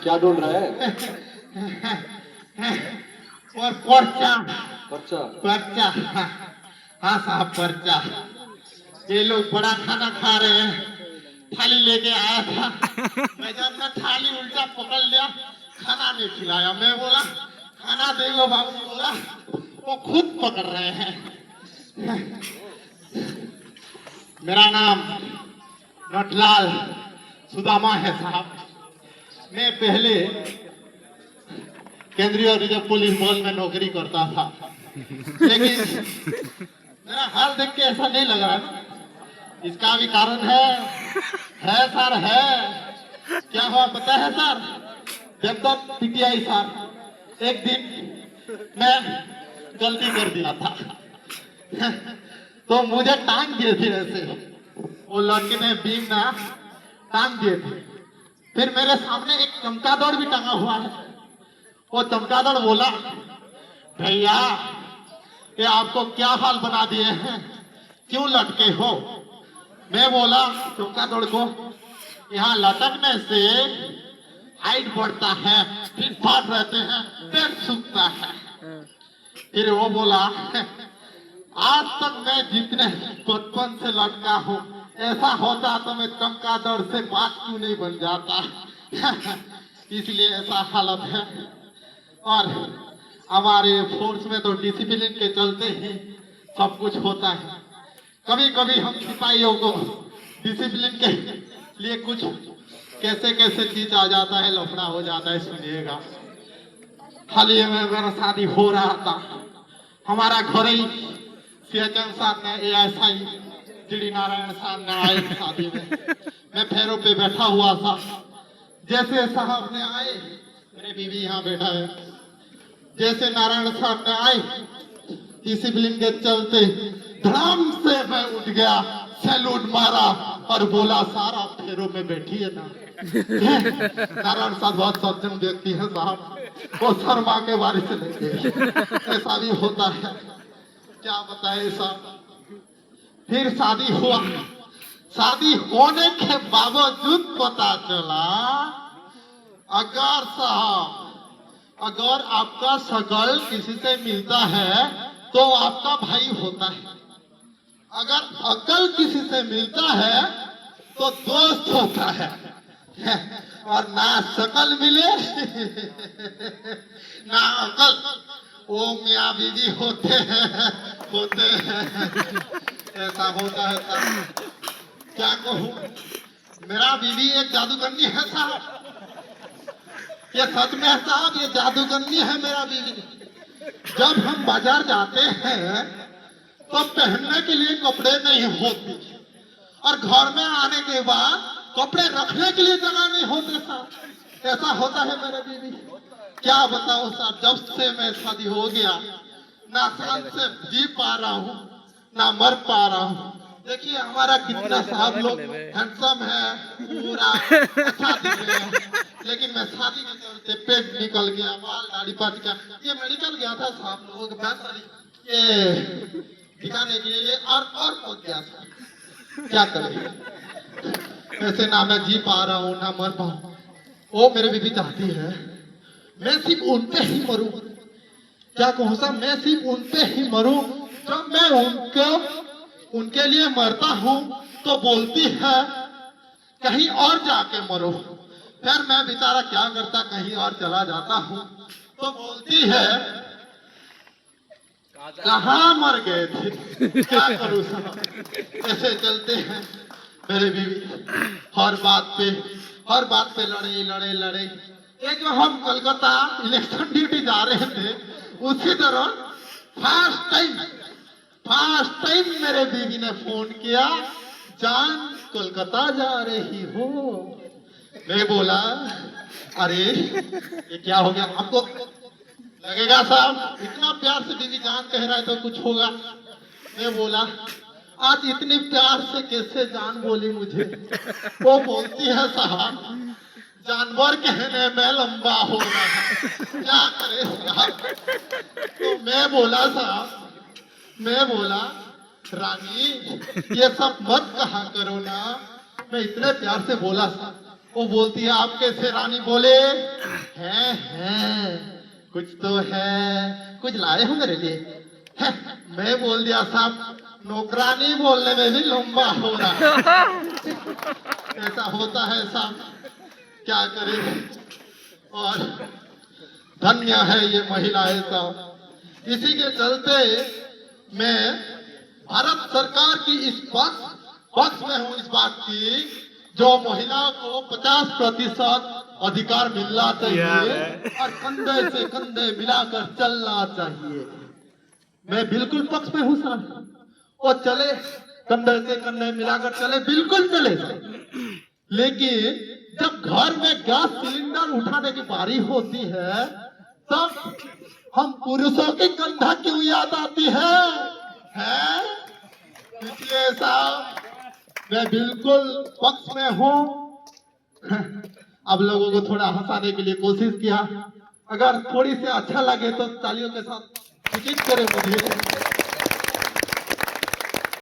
क्या ढूंढ रहा है? और पर्चा पर्चा? पर्चा। हाँ साहब पर्चा। ये लोग बड़ा खाना खा रहे हैं, थाली लेके आया था, मैं जब मैं थाली उल्टा पकड़ लिया, खाना नहीं खिलाया। मैं बोला खाना दे लो बाबू, बोला वो खुद पकड़ रहे हैं। मेरा नाम नटलाल सुदामा है साहब। मैं पहले केंद्रीय रिजर्व पुलिस बल में नौकरी करता था, लेकिन मेरा हाल देख के ऐसा नहीं लग रहा ना। इसका भी कारण है सर, है। क्या हुआ पता है सर? जब तक पीटीआई सर एक दिन मैं गलती कर दिया था, तो मुझे टांग दिए थे ऐसे, वो लड़के ने बीम में टांग दिए थे। फिर मेरे सामने एक चमगादड़ भी टंगा हुआ है। वो चमगादड़ बोला, भैया ये आपको क्या हाल बना दिए हैं, क्यों लटके हो? मैं बोला चमगादड़ को, यहाँ लटकने से हाइट बढ़ता है, फिर फाट रहते हैं, पेट सूखता है। फिर वो बोला, आज तक मैं जितने बचपन से लटका हूँ, ऐसा होता तो मैं चमगादड़ से बात क्यों नहीं बन जाता। इसलिए ऐसा हालत है। और हमारे फोर्स में तो डिसिप्लिन के चलते ही सब कुछ होता है। कभी कभी हम सिपाहियों को डिसिप्लिन के लिए कुछ कैसे कैसे चीज आ जाता है, लफड़ा हो जाता है। सुनिएगा, हाल ही में मेरा शादी हो रहा था, हमारा घर ही सीएचएम साहब ने एएसआई जीडी नारायण साहब ने आए शादी में। मैं पैरों पे बैठा हुआ था, जैसे साहब ने आए, मेरे बीवी यहाँ बैठा है, जैसे नारायण साहब ने आए, डिसिप्लिन के चलते धड़ाम से मैं उठ गया, सैल्यूट मारा और बोला साहब आप पैरों में बैठिए ना। नारायण साहब बहुत सज्जन व्यक्ति है साहब, वो शर्मा के बारे से नहीं, ऐसा भी होता है, क्या बताए साहब। फिर शादी हुआ, शादी होने के बावजूद पता चला, अगर साहब अगर आपका शकल किसी से मिलता है तो आपका भाई होता है, अगर अकल किसी से मिलता है तो दोस्त होता है, और ना शकल मिले ना अकल, वो मियाँ बीवी होते हैं। ऐसा होता है साहब, क्या कहूँ। मेरा बीवी एक जादूगरनी है साहब, ये सच में है साहब, ये जादूगरनी है मेरा बीवी। जब हम बाजार जाते हैं तो पहनने के लिए कपड़े नहीं होते, और घर में आने के बाद कपड़े रखने के लिए जगह नहीं होते साहब। ऐसा होता है मेरे बीवी, क्या बताओ साहब। जब से मैं शादी हो गया, ना शान से जी पा रहा हूँ ना मर पा रहा हूँ। देखिए हमारा कितना साहब लोग हैंडसम है, पूरा अच्छा दिख रहे हैं, लेकिन मैं शादी के चलते पेट निकल गया, बाल दाढ़ी पट गया। ये मेडिकल गया था साहब लोगों के पास, ये दिखाने के लिए और पहुंच गया था। क्या करें, ऐसे ना मैं जी पा रहा हूँ ना मर पा रहा हूँ। वो मेरे बीवी चाहती है मैं सिर्फ उन पे ही मरूं। क्या कहूँ साहब, मैं सिर्फ उन पे ही मरूं। जब मैं उनके लिए मरता हूँ तो बोलती है कहीं और जाके मरो। फिर मैं बेचारा क्या करता, कहीं और चला जाता हूँ तो बोलती है कहाँ मर गए थे। क्या करूँ साहब, ऐसे चलते हैं मेरे बीवी। हर बात पे लड़े। ये जो हम कलकत्ता इलेक्शन ड्यूटी जा रहे थे, उसी तरह फर्स्ट टाइम मेरे बीवी ने फोन किया, जान कोलकाता जा रही हो। मैं बोला अरे ये क्या हो गया, आपको लगेगा साहब इतना प्यार से बीवी जान कह रहा है तो कुछ होगा। मैं बोला आज इतनी प्यार से कैसे जान बोली मुझे। वो बोलती है साहब जानवर कहने में लंबा हो रहा है, क्या करे यार। तो मैं बोला रानी ये सब मत कहा करो ना, मैं इतने प्यार से बोला था। वो बोलती है आप कैसे रानी बोले हैं कुछ तो है, कुछ लाए हो मेरे लिए है? मैं बोल दिया साहब नौकरानी बोलने में भी लंबा हो रहा है। ऐसा होता है साहब, क्या करें। और धन्य है ये महिलाएं साहब। इसी के चलते मैं भारत सरकार की इस पक्ष में हूँ इस बात की, जो महिला को 50% अधिकार मिलना चाहिए और कंधे से कंधे मिलाकर चलना चाहिए। मैं बिल्कुल पक्ष में हूँ सर। वो चले कंधे से कंधे मिलाकर चले, बिल्कुल चले। लेकिन जब घर में गैस सिलेंडर उठाने की बारी होती है तब हम पुरुषों की कंधा क्यों याद आती है? इसलिए साहब मैं बिल्कुल पक्ष में हूँ। अब लोगों को थोड़ा हंसाने के लिए कोशिश किया, अगर थोड़ी सी अच्छा लगे तो तालियों के साथ सूचित करें मुझे।